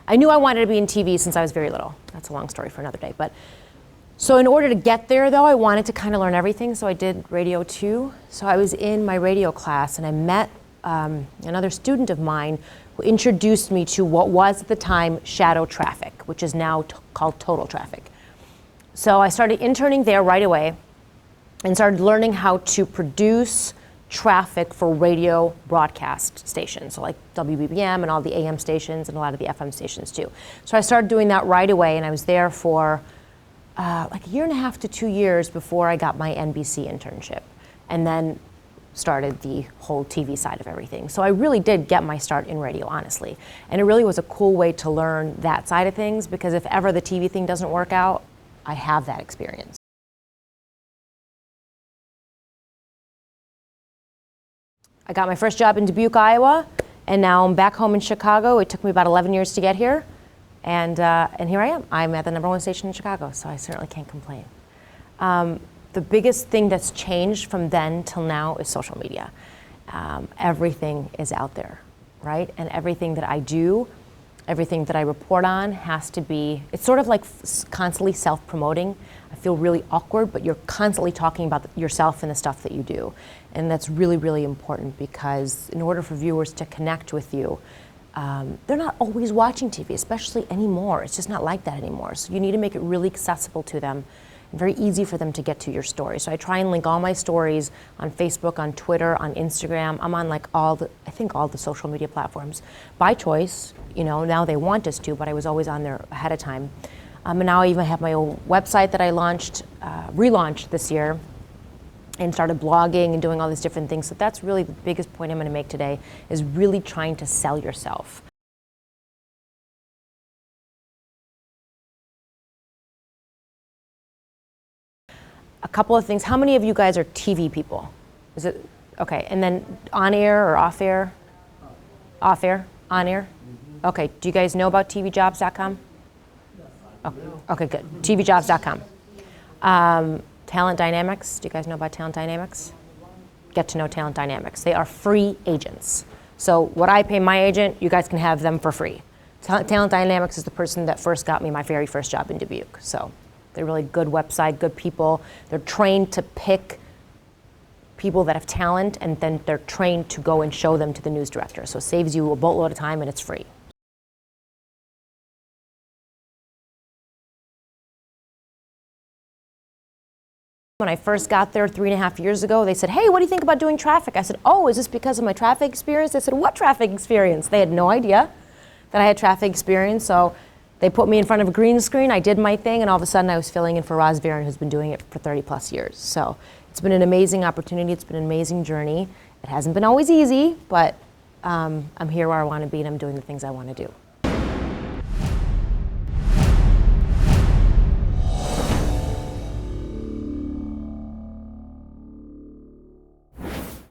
I knew I wanted to be in TV since I was very little. That's a long story for another day. But so in order to get there, though, I wanted to kind of learn everything, so I did radio too. So I was in my radio class, and I met another student of mine who introduced me to what was at the time shadow traffic, which is now called total traffic. So I started interning there right away and started learning how to produce traffic for radio broadcast stations, so like WBBM and all the AM stations and a lot of the FM stations too. So I started doing that right away, and I was there for like a year and a half to 2 years before I got my NBC internship, and then started the whole TV side of everything. So I really did get my start in radio, honestly. And it really was a cool way to learn that side of things, because if ever the TV thing doesn't work out, I have that experience. I got my first job in Dubuque, Iowa, and now I'm back home in Chicago. It took me about 11 years to get here, and here I am. I'm at the #1 station in Chicago, so I certainly can't complain. The biggest thing that's changed from then till now is social media. Everything is out there, right? And everything that I do, everything that I report on has to be, it's sort of like constantly self-promoting. I feel really awkward, but you're constantly talking about yourself and the stuff that you do. And that's really, really important, because in order for viewers to connect with you, they're not always watching TV, especially anymore. It's just not like that anymore. So you need to make it really accessible to them and very easy for them to get to your story. So I try and link all my stories on Facebook, on Twitter, on Instagram. I'm on like I think all the social media platforms by choice. You know, now they want us to, but I was always on there ahead of time. And now I even have my own website that I relaunched this year, and started blogging and doing all these different things. So that's really the biggest point I'm going to make today, is really trying to sell yourself. A couple of things. How many of you guys are TV people? Is it okay? And then on air or off air? Off air? On air? Okay. Do you guys know about tvjobs.com? Oh, okay, good. tvjobs.com. Talent Dynamics. Do you guys know about Talent Dynamics? Get to know Talent Dynamics. They are free agents. So what I pay my agent, you guys can have them for free. Talent Dynamics is the person that first got me my very first job in Dubuque. So they're really good website, good people. They're trained to pick people that have talent, and then they're trained to go and show them to the news director. So it saves you a boatload of time, and it's free. When I first got there 3.5 years ago, they said, "Hey, what do you think about doing traffic?" I said, "Oh, is this because of my traffic experience?" They said, "What traffic experience?" They had no idea that I had traffic experience, so they put me in front of a green screen, I did my thing, and all of a sudden I was filling in for Roz Viren, who's been doing it for 30+ years. So it's been an amazing opportunity, it's been an amazing journey. It hasn't been always easy, but I'm here where I want to be, and I'm doing the things I want to do.